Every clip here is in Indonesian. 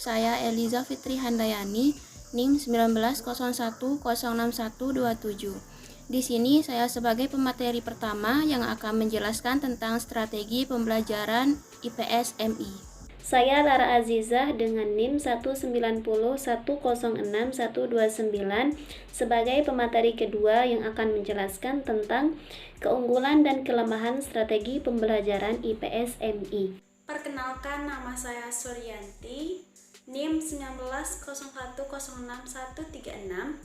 saya Eliza Fitri Handayani, NIM 1901061127. Di sini saya sebagai pemateri pertama yang akan menjelaskan tentang strategi pembelajaran IPS MI. Saya Lara Azizah dengan NIM 190106129 sebagai pemateri kedua yang akan menjelaskan tentang keunggulan dan kelemahan strategi pembelajaran IPS MI. Perkenalkan, nama saya Suryanti, NIM 1901061136.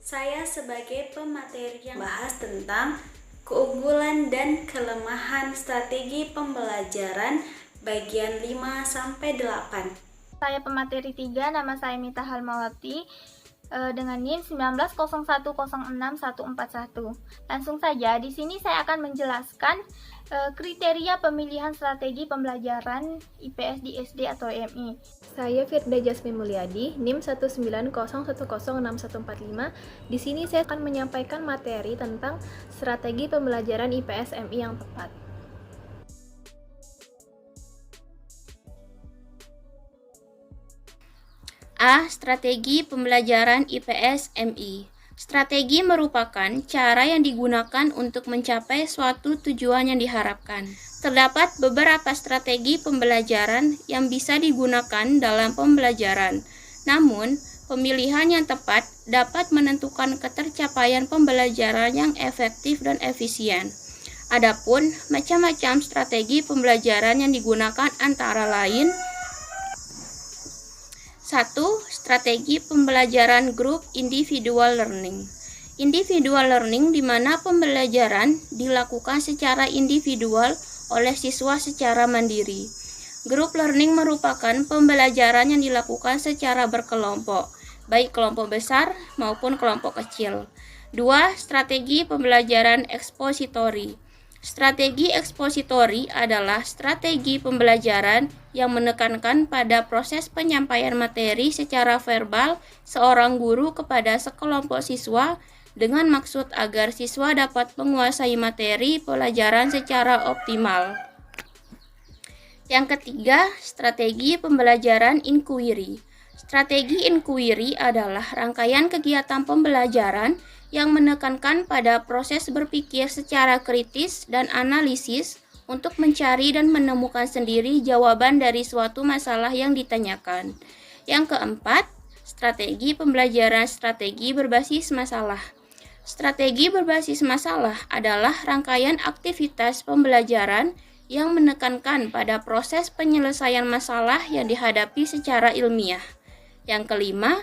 Saya sebagai pemateri yang bahas tentang keunggulan dan kelemahan strategi pembelajaran bagian 5-8. Saya pemateri 3, nama saya Mita Halmawati dengan NIM 1901061141. Langsung saja, di sini saya akan menjelaskan kriteria pemilihan strategi pembelajaran IPS di SD atau MI. Saya Firda Jasmine Mulyadi, NIM 190106145. Di sini saya akan menyampaikan materi tentang strategi pembelajaran IPS MI yang tepat. A. Strategi pembelajaran IPS MI. Strategi merupakan cara yang digunakan untuk mencapai suatu tujuan yang diharapkan. Terdapat beberapa strategi pembelajaran yang bisa digunakan dalam pembelajaran. Namun, pemilihan yang tepat dapat menentukan ketercapaian pembelajaran yang efektif dan efisien. Adapun macam-macam strategi pembelajaran yang digunakan antara lain: 1. Strategi pembelajaran grup individual learning. Individual learning di mana pembelajaran dilakukan secara individual oleh siswa secara mandiri. Group learning merupakan pembelajaran yang dilakukan secara berkelompok, baik kelompok besar maupun kelompok kecil. 2. Strategi pembelajaran ekspositori. Strategi ekspositori adalah strategi pembelajaran yang menekankan pada proses penyampaian materi secara verbal seorang guru kepada sekelompok siswa dengan maksud agar siswa dapat menguasai materi pelajaran secara optimal. Yang ketiga, strategi pembelajaran inquiry. Strategi inquiry adalah rangkaian kegiatan pembelajaran yang menekankan pada proses berpikir secara kritis dan analisis untuk mencari dan menemukan sendiri jawaban dari suatu masalah yang ditanyakan. Yang keempat, strategi pembelajaran strategi berbasis masalah. Strategi berbasis masalah adalah rangkaian aktivitas pembelajaran yang menekankan pada proses penyelesaian masalah yang dihadapi secara ilmiah. Yang kelima,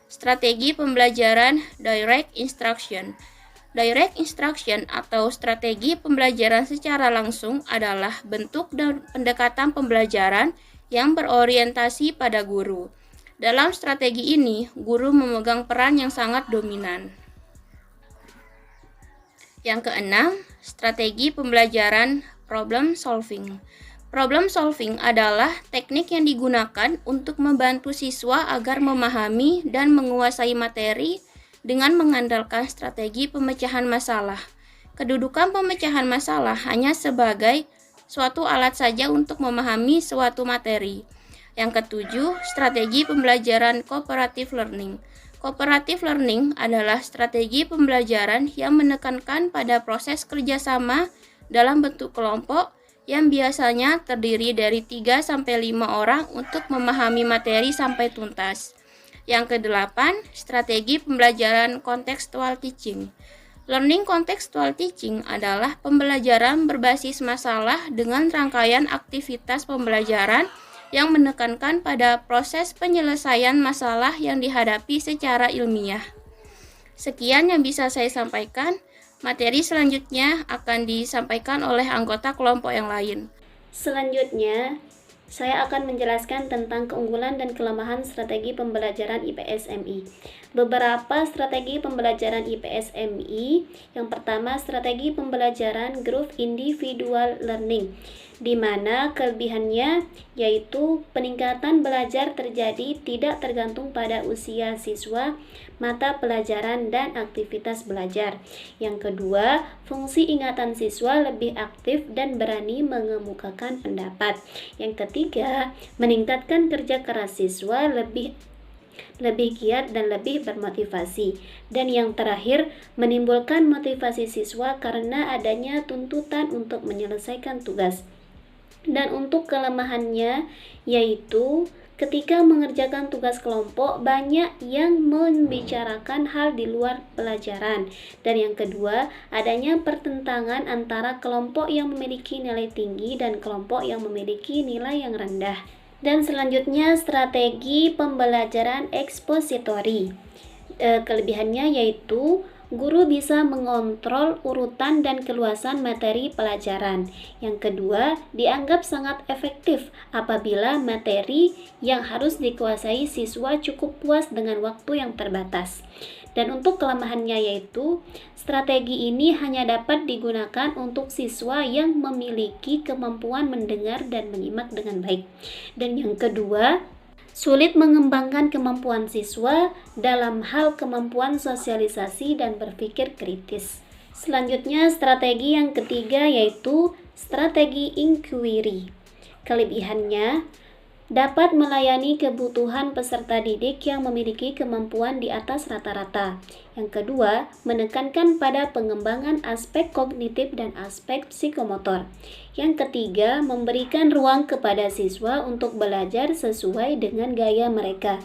strategi pembelajaran direct instruction. Direct instruction atau strategi pembelajaran secara langsung adalah bentuk dan pendekatan pembelajaran yang berorientasi pada guru. Dalam strategi ini, guru memegang peran yang sangat dominan. Yang keenam, strategi pembelajaran problem solving. Problem solving adalah teknik yang digunakan untuk membantu siswa agar memahami dan menguasai materi dengan mengandalkan strategi pemecahan masalah. Kedudukan pemecahan masalah hanya sebagai suatu alat saja untuk memahami suatu materi. Yang ketujuh, strategi pembelajaran cooperative learning. Cooperative learning adalah strategi pembelajaran yang menekankan pada proses kerjasama dalam bentuk kelompok yang biasanya terdiri dari 3-5 orang untuk memahami materi sampai tuntas. Yang kedelapan, strategi pembelajaran contextual teaching. Learning contextual teaching adalah pembelajaran berbasis masalah dengan rangkaian aktivitas pembelajaran yang menekankan pada proses penyelesaian masalah yang dihadapi secara ilmiah. Sekian yang bisa saya sampaikan. Materi selanjutnya akan disampaikan oleh anggota kelompok yang lain. Selanjutnya, saya akan menjelaskan tentang keunggulan dan kelemahan strategi pembelajaran IPS MI. Beberapa strategi pembelajaran IPS MI. Yang pertama, strategi pembelajaran group individual learning. di mana kelebihannya yaitu peningkatan belajar terjadi tidak tergantung pada usia siswa, mata pelajaran, dan aktivitas belajar. Yang kedua, fungsi ingatan siswa lebih aktif dan berani mengemukakan pendapat. Yang ketiga, meningkatkan kerja keras siswa lebih giat dan lebih bermotivasi. Dan yang terakhir, menimbulkan motivasi siswa karena adanya tuntutan untuk menyelesaikan tugas. Dan untuk kelemahannya yaitu ketika mengerjakan tugas kelompok banyak yang membicarakan hal di luar pelajaran. Dan yang kedua, adanya pertentangan antara kelompok yang memiliki nilai tinggi dan kelompok yang memiliki nilai yang rendah. Dan selanjutnya, strategi pembelajaran ekspositori. Kelebihannya yaitu guru bisa mengontrol urutan dan keluasan materi pelajaran. Yang kedua, dianggap sangat efektif apabila materi yang harus dikuasai siswa cukup puas dengan waktu yang terbatas. Dan untuk kelemahannya yaitu strategi ini hanya dapat digunakan untuk siswa yang memiliki kemampuan mendengar dan menyimak dengan baik. Dan yang kedua, sulit mengembangkan kemampuan siswa dalam hal kemampuan sosialisasi dan berpikir kritis. Selanjutnya, strategi yang ketiga yaitu strategi inquiry. Kelebihannya dapat melayani kebutuhan peserta didik yang memiliki kemampuan di atas rata-rata. Yang kedua, menekankan pada pengembangan aspek kognitif dan aspek psikomotor. Yang ketiga, memberikan ruang kepada siswa untuk belajar sesuai dengan gaya mereka.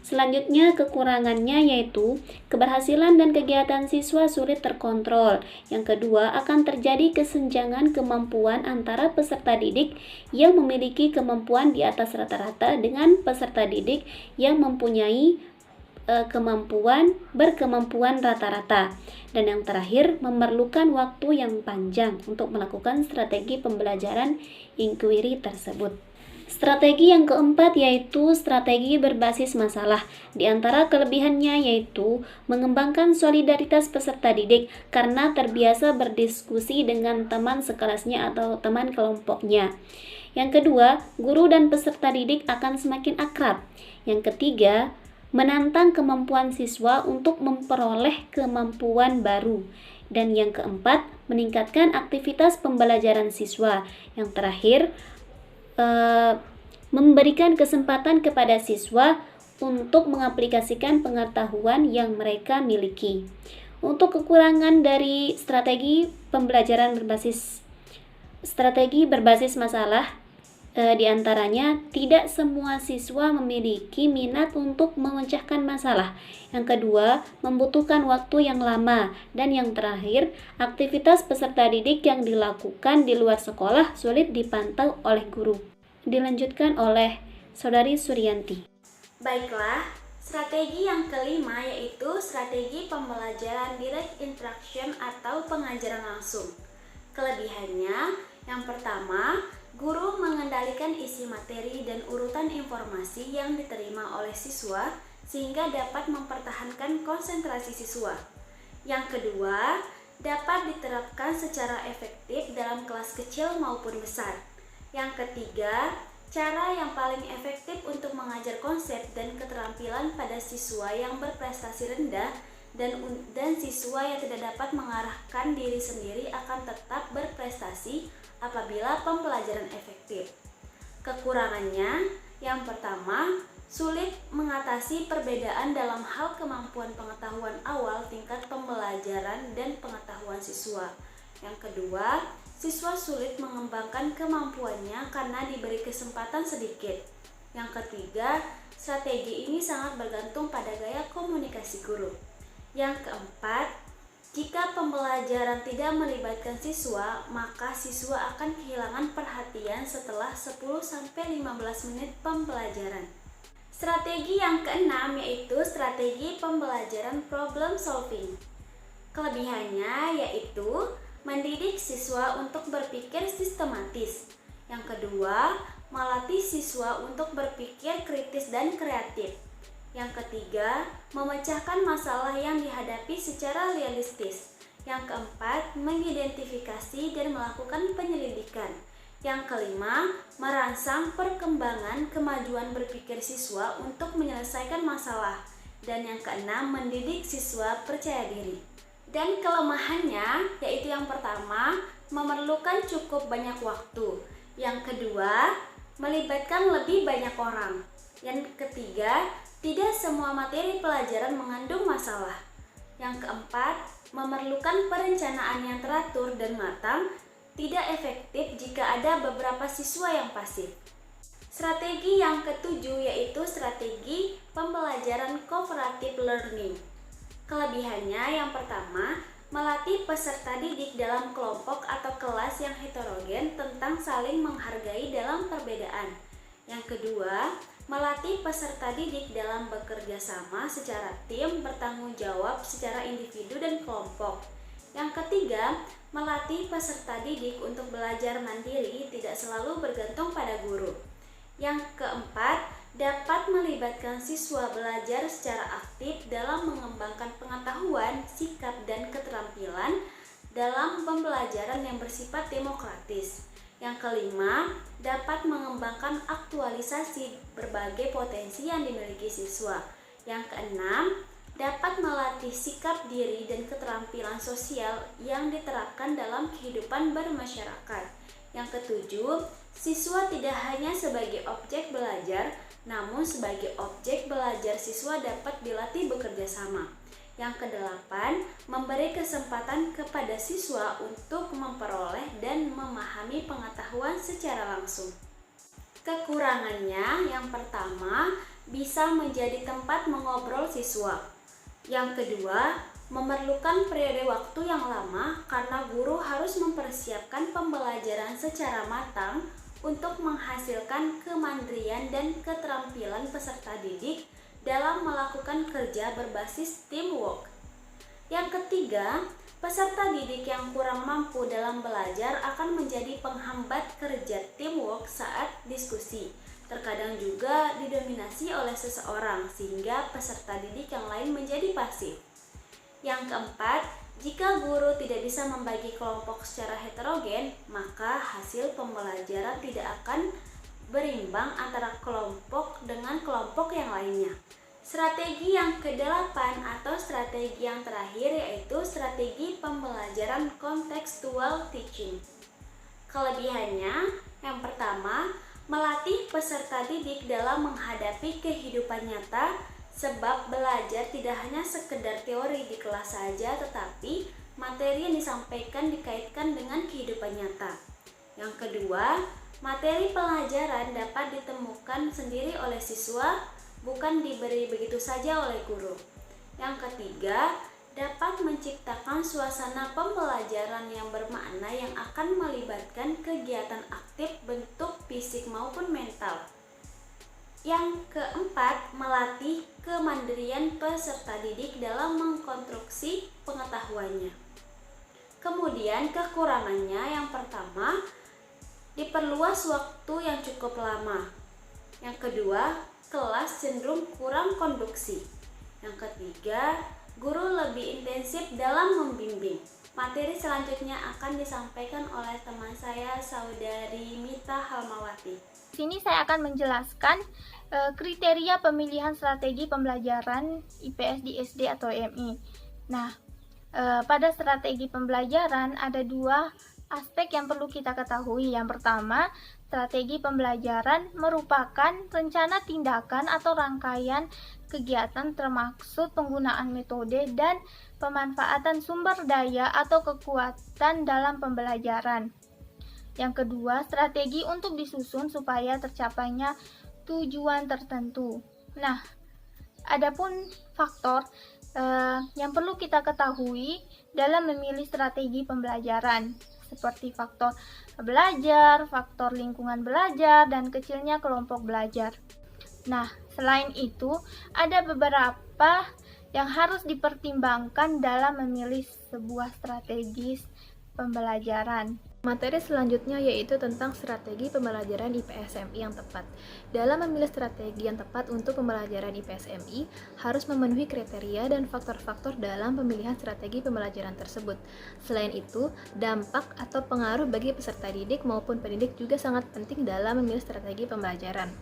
Selanjutnya, kekurangannya yaitu keberhasilan dan kegiatan siswa sulit terkontrol. Yang kedua, akan terjadi kesenjangan kemampuan antara peserta didik yang memiliki kemampuan di atas rata-rata dengan peserta didik yang mempunyai berkemampuan rata-rata. Dan yang terakhir, memerlukan waktu yang panjang untuk melakukan strategi pembelajaran inquiry tersebut. Strategi yang keempat yaitu strategi berbasis masalah. Di antara kelebihannya yaitu mengembangkan solidaritas peserta didik karena terbiasa berdiskusi dengan teman sekelasnya atau teman kelompoknya. Yang kedua, guru dan peserta didik akan semakin akrab. Yang ketiga, menantang kemampuan siswa untuk memperoleh kemampuan baru. Dan yang keempat, meningkatkan aktivitas pembelajaran siswa. Yang terakhir, memberikan kesempatan kepada siswa untuk mengaplikasikan pengetahuan yang mereka miliki. Untuk kekurangan dari strategi berbasis masalah, di antaranya tidak semua siswa memiliki minat untuk memecahkan masalah. Yang kedua, membutuhkan waktu yang lama. Dan yang terakhir, aktivitas peserta didik yang dilakukan di luar sekolah sulit dipantau oleh guru. Dilanjutkan oleh Saudari Suryanti. Baiklah, strategi yang kelima yaitu strategi pembelajaran direct instruction atau pengajaran langsung. Kelebihannya, yang pertama, guru mengendalikan isi materi dan urutan informasi yang diterima oleh siswa sehingga dapat mempertahankan konsentrasi siswa. Yang kedua, dapat diterapkan secara efektif dalam kelas kecil maupun besar. Yang ketiga, cara yang paling efektif untuk mengajar konsep dan keterampilan pada siswa yang berprestasi rendah dan siswa yang tidak dapat mengarahkan diri sendiri akan tetap berprestasi apabila pembelajaran efektif. Kekurangannya, yang pertama, sulit mengatasi perbedaan dalam hal kemampuan pengetahuan awal tingkat pembelajaran dan pengetahuan siswa. Yang kedua, siswa sulit mengembangkan kemampuannya karena diberi kesempatan sedikit. Yang ketiga, strategi ini sangat bergantung pada gaya komunikasi guru. Yang keempat, jika pembelajaran tidak melibatkan siswa, maka siswa akan kehilangan perhatian setelah 10-15 menit pembelajaran. Strategi yang keenam yaitu strategi pembelajaran problem solving. Kelebihannya yaitu mendidik siswa untuk berpikir sistematis. Yang kedua, melatih siswa untuk berpikir kritis dan kreatif. Yang ketiga, memecahkan masalah yang dihadapi secara realistis. Yang keempat, mengidentifikasi dan melakukan penyelidikan. Yang kelima, merangsang perkembangan kemajuan berpikir siswa untuk menyelesaikan masalah. Dan yang keenam, mendidik siswa percaya diri. Dan kelemahannya yaitu yang pertama, memerlukan cukup banyak waktu. Yang kedua, melibatkan lebih banyak orang. Yang ketiga, tidak semua materi pelajaran mengandung masalah. Yang keempat, memerlukan perencanaan yang teratur dan matang, tidak efektif jika ada beberapa siswa yang pasif. Strategi yang ketujuh yaitu strategi pembelajaran cooperative learning. Kelebihannya yang pertama, melatih peserta didik dalam kelompok atau kelas yang heterogen tentang saling menghargai dalam perbedaan. Yang kedua, melatih peserta didik dalam bekerja sama secara tim, bertanggung jawab secara individu dan kelompok. Yang ketiga, melatih peserta didik untuk belajar mandiri, tidak selalu bergantung pada guru. Yang keempat, dapat melibatkan siswa belajar secara aktif dalam mengembangkan pengetahuan, sikap, dan keterampilan dalam pembelajaran yang bersifat demokratis. Yang kelima, dapat mengembangkan aktualisasi berbagai potensi yang dimiliki siswa. Yang keenam, dapat melatih sikap diri dan keterampilan sosial yang diterapkan dalam kehidupan bermasyarakat. Yang ketujuh, siswa tidak hanya sebagai objek belajar, namun sebagai objek belajar siswa dapat dilatih bekerja sama. Yang kedelapan, memberi kesempatan kepada siswa untuk memperoleh dan memahami pengetahuan secara langsung. Kekurangannya yang pertama, bisa menjadi tempat mengobrol siswa. Yang kedua, memerlukan periode waktu yang lama karena guru harus mempersiapkan pembelajaran secara matang untuk menghasilkan kemandirian dan keterampilan peserta didik dalam melakukan kerja berbasis teamwork. Yang ketiga, peserta didik yang kurang mampu dalam belajar akan menjadi penghambat kerja teamwork saat diskusi. Terkadang juga didominasi oleh seseorang sehingga peserta didik yang lain menjadi pasif. Yang keempat, jika guru tidak bisa membagi kelompok secara heterogen, maka hasil pembelajaran tidak akan berimbang antara kelompok dengan kelompok yang lainnya. Strategi yang kedelapan atau strategi yang terakhir yaitu strategi pembelajaran contextual teaching. Kelebihannya, yang pertama, melatih peserta didik dalam menghadapi kehidupan nyata, sebab belajar tidak hanya sekedar teori di kelas saja, tetapi materi yang disampaikan dikaitkan dengan kehidupan nyata. Yang kedua, materi pelajaran dapat ditemukan sendiri oleh siswa, bukan diberi begitu saja oleh guru. Yang ketiga, dapat menciptakan suasana pembelajaran yang bermakna yang akan melibatkan kegiatan aktif bentuk fisik maupun mental. Yang keempat, melatih kemandirian peserta didik dalam mengkonstruksi pengetahuannya. Kemudian kekurangannya yang pertama, diperluas waktu yang cukup lama. Yang kedua, kelas cenderung kurang konduksi. Yang ketiga, guru lebih intensif dalam membimbing. Materi selanjutnya akan disampaikan oleh teman saya, Saudari Mita Halmawati. Di sini saya akan menjelaskan kriteria pemilihan strategi pembelajaran IPS di SD atau MI. Nah, pada strategi pembelajaran ada dua aspek yang perlu kita ketahui. Yang pertama, strategi pembelajaran merupakan rencana tindakan atau rangkaian kegiatan termaksud penggunaan metode dan pemanfaatan sumber daya atau kekuatan dalam pembelajaran. Yang kedua, strategi untuk disusun supaya tercapainya tujuan tertentu. Nah, adapun faktor yang perlu kita ketahui dalam memilih strategi pembelajaran, seperti faktor belajar, faktor lingkungan belajar, dan kecilnya kelompok belajar. Nah, selain itu, ada beberapa yang harus dipertimbangkan dalam memilih sebuah strategi pembelajaran. Materi selanjutnya yaitu tentang strategi pembelajaran IPS-MI yang tepat. Dalam memilih strategi yang tepat untuk pembelajaran IPS-MI, harus memenuhi kriteria dan faktor-faktor dalam pemilihan strategi pembelajaran tersebut. Selain itu, dampak atau pengaruh bagi peserta didik maupun pendidik juga sangat penting dalam memilih strategi pembelajaran.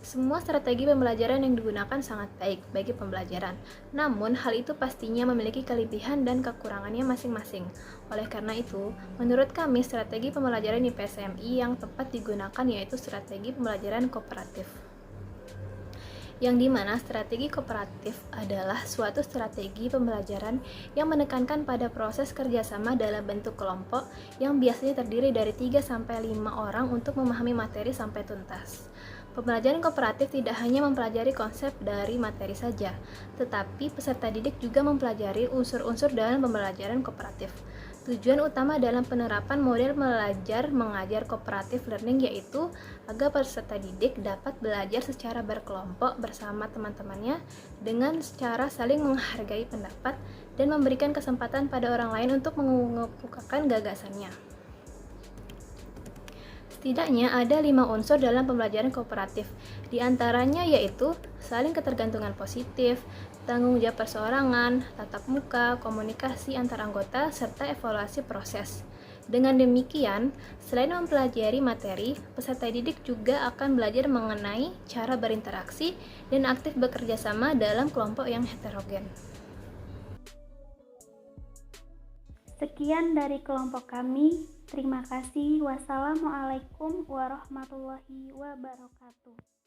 Semua strategi pembelajaran yang digunakan sangat baik bagi pembelajaran, namun hal itu pastinya memiliki kelebihan dan kekurangannya masing-masing. Oleh karena itu, menurut kami strategi pembelajaran IPS-MI yang tepat digunakan yaitu strategi pembelajaran kooperatif. Yang dimana strategi kooperatif adalah suatu strategi pembelajaran yang menekankan pada proses kerjasama dalam bentuk kelompok yang biasanya terdiri dari 3-5 orang untuk memahami materi sampai tuntas. Pembelajaran kooperatif tidak hanya mempelajari konsep dari materi saja, tetapi peserta didik juga mempelajari unsur-unsur dalam pembelajaran kooperatif. Tujuan utama dalam penerapan model belajar mengajar kooperatif learning yaitu agar peserta didik dapat belajar secara berkelompok bersama teman-temannya dengan secara saling menghargai pendapat dan memberikan kesempatan pada orang lain untuk mengemukakan gagasannya. Setidaknya ada 5 unsur dalam pembelajaran kooperatif, di antaranya yaitu saling ketergantungan positif, tanggung jawab perseorangan, tatap muka, komunikasi antar anggota, serta evaluasi proses. Dengan demikian, selain mempelajari materi, peserta didik juga akan belajar mengenai cara berinteraksi dan aktif bekerja sama dalam kelompok yang heterogen. Sekian dari kelompok kami. Terima kasih. Wassalamualaikum warahmatullahi wabarakatuh.